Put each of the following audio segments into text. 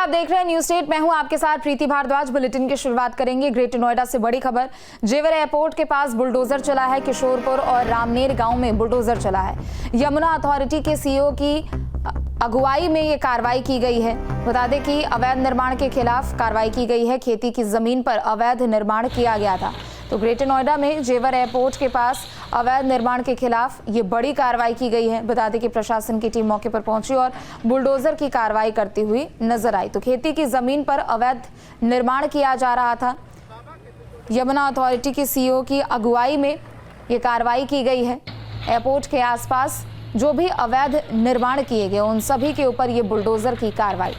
आप देख रहे हैं न्यूज स्टेट। मैं हूं आपके साथ प्रीति भारद्वाज। बुलेटिन की शुरुआत करेंगे ग्रेटर नोएडा से बड़ी खबर। जेवर एयरपोर्ट के पास बुलडोजर चला है। किशोरपुर और रामनेर गांव में बुलडोजर चला है। यमुना अथॉरिटी के सीईओ की अगुवाई में ये कार्रवाई की गई है। बता दें कि अवैध निर्माण के खिलाफ कार्रवाई की गई है। खेती की जमीन पर अवैध निर्माण किया गया था। तो ग्रेटर नोएडा में जेवर एयरपोर्ट के पास अवैध निर्माण के खिलाफ ये बड़ी कार्रवाई की गई है। बता दें कि प्रशासन की टीम मौके पर पहुंची और बुलडोजर की कार्रवाई करती हुई नजर आई। तो खेती की जमीन पर अवैध निर्माण किया जा रहा था। यमुना अथॉरिटी की सीईओ की अगुवाई में ये कार्रवाई की गई है। एयरपोर्ट के आसपास जो भी अवैध निर्माण किए गए उन सभी के ऊपर ये बुलडोजर की कार्रवाई।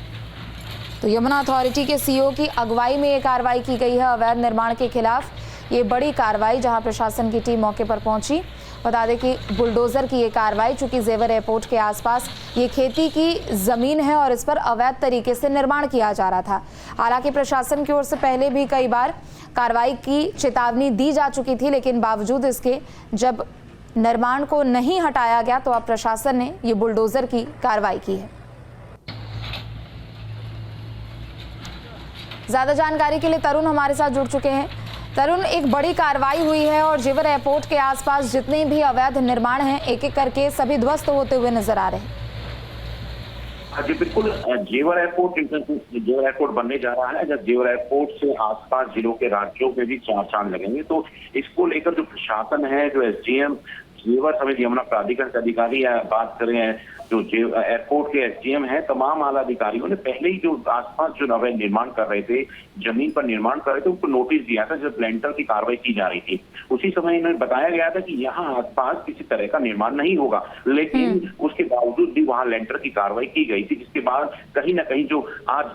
तो यमुना अथॉरिटी के सीईओ की अगुवाई में ये कार्रवाई की गई है। अवैध निर्माण के खिलाफ ये बड़ी कार्रवाई, जहां प्रशासन की टीम मौके पर पहुंची। बता दें कि बुलडोजर की ये कार्रवाई, चूंकि जेवर एयरपोर्ट के आसपास ये खेती की जमीन है और इस पर अवैध तरीके से निर्माण किया जा रहा था। हालांकि प्रशासन की ओर से पहले भी कई बार कार्रवाई की चेतावनी दी जा चुकी थी, लेकिन बावजूद इसके जब निर्माण को नहीं हटाया गया तो अब प्रशासन ने ये बुलडोजर की कार्रवाई की है। ज्यादा जानकारी के लिए तरुण हमारे साथ जुड़ चुके हैं। तरुण, एक बड़ी कार्रवाई हुई है और जेवर एयरपोर्ट के आसपास जितने भी अवैध निर्माण हैं एक एक करके सभी ध्वस्त होते हुए नजर आ रहे हैं। जी बिल्कुल, जेवर एयरपोर्ट बनने जा रहा है। जब जेवर एयरपोर्ट से आसपास जिलों के राज्यों में भी चार चांद लगेंगे, तो इसको लेकर जो प्रशासन है, जो एसडीएम जेवर समेत यमुना प्राधिकरण के अधिकारी बात करें, जो एयरपोर्ट के एसडीएम है, तमाम आला अधिकारियों ने पहले ही जो आसपास जो अवैध निर्माण कर रहे थे, जमीन पर निर्माण कर रहे थे, उनको नोटिस दिया था जब लेंटर की कार्रवाई की जा रही थी। उसी समय इन्हें बताया गया था कि यहाँ आसपास किसी तरह का निर्माण नहीं होगा, लेकिन उसके बावजूद भी वहां लेंटर की कार्रवाई की गई थी, जिसके बाद कहीं ना कहीं जो आज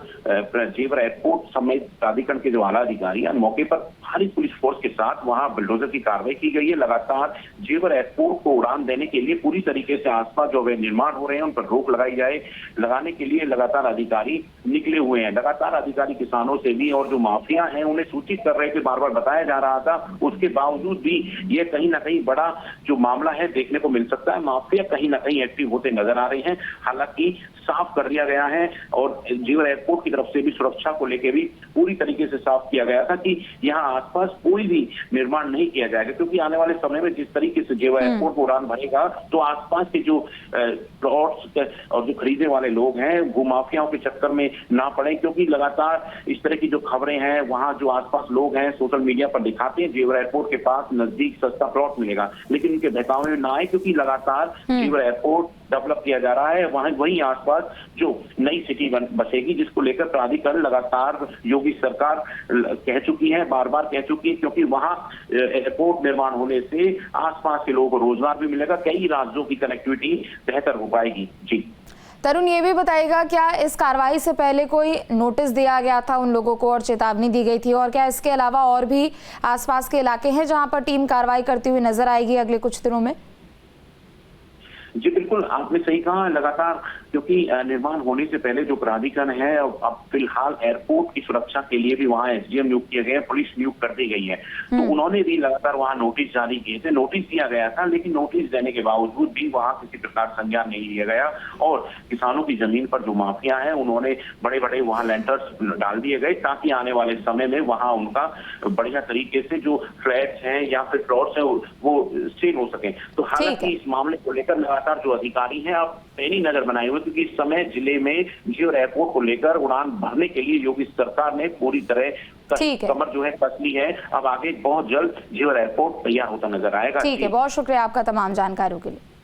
जेवर एयरपोर्ट समेत प्राधिकरण के जो आला अधिकारी मौके पर भारी पुलिस फोर्स के साथ वहां बुलडोजर की कार्रवाई की गई है। लगातार जेवर एयरपोर्ट को उड़ान देने के लिए पूरी तरीके से आसपास जो अवैध निर्माण हो रहे हैं उन पर रोक लगाई जाए, लगाने के लिए लगातार अधिकारी निकले हुए हैं। लगातार अधिकारी किसानों से भी और जो माफिया हैं उन्हें सूचित कर रहे थे, बार बार बताया जा रहा था। उसके बावजूद भी ये कहीं ना कहीं बड़ा जो मामला है देखने को मिल सकता है। माफिया कहीं ना कहीं एक्टिव होते नजर आ रहे हैं। हालांकि साफ कर दिया गया है और जेवर एयरपोर्ट की तरफ से भी सुरक्षा को लेकर भी पूरी तरीके से साफ किया गया था कि यहाँ आसपास कोई भी निर्माण नहीं किया जाएगा, क्योंकि आने वाले समय में जिस तरीके से जेवर एयरपोर्ट को उड़ान भरेगा तो आसपास के जो प्लॉट्स और जो खरीदने वाले लोग हैं वो माफियाओं के चक्कर में ना पड़े, क्योंकि लगातार इस तरह की जो खबरें हैं वहां जो आसपास लोग हैं सोशल मीडिया पर दिखाते हैं जेवर एयरपोर्ट के पास नजदीक सस्ता प्लॉट मिलेगा, लेकिन उनके बहकावे में ना आए, क्योंकि लगातार जेवर एयरपोर्ट डेवलप किया जा रहा है। वहीं आसपास जो नई सिटी बसेगी, जिसको लेकर प्राधिकरण लगातार योगी सरकार कह चुकी है, बार बार कह चुकी है, क्योंकि वहां एयरपोर्ट निर्माण होने से आसपास के लोगों को रोजगार भी मिलेगा, कई राज्यों की कनेक्टिविटी बेहतर हो पाएगी। जी तरुण, ये भी बताइएगा, क्या इस कार्रवाई से पहले कोई नोटिस दिया गया था उन लोगों को और चेतावनी दी गई थी, और क्या इसके अलावा और भी आसपास के इलाके हैं जहां पर टीम कार्रवाई करती हुई नजर आएगी अगले कुछ दिनों में? जी बिल्कुल, आपने सही कहा। लगातार क्योंकि निर्माण होने से पहले जो प्राधिकरण है, अब फिलहाल एयरपोर्ट की सुरक्षा के लिए भी वहां एसडीएम नियुक्त किए गए हैं, पुलिस नियुक्त कर दी गई है। तो उन्होंने भी लगातार वहां नोटिस जारी किए थे। नोटिस दिया गया था, लेकिन नोटिस देने के बावजूद भी वहां किसी प्रकार संज्ञान नहीं लिया गया और किसानों की जमीन पर जो माफिया है उन्होंने बड़े बड़े वहां लेंटर्स डाल दिए गए, ताकि आने वाले समय में वहां उनका बढ़िया तरीके से जो फ्लैट्स हैं या फिर प्लॉट्स हैं वो सेल हो सके। तो हालांकि इस मामले को लेकर लगातार जो अधिकारी हैं अब पैनी नजर बनाए हुए, क्योंकि इस समय जिले में जेवर एयरपोर्ट को लेकर उड़ान भरने के लिए योगी सरकार ने पूरी तरह कमर जो है कस ली है। अब आगे बहुत जल्द जेवर एयरपोर्ट तैयार होता नजर आएगा। ठीक है, बहुत शुक्रिया आपका तमाम जानकारियों के लिए।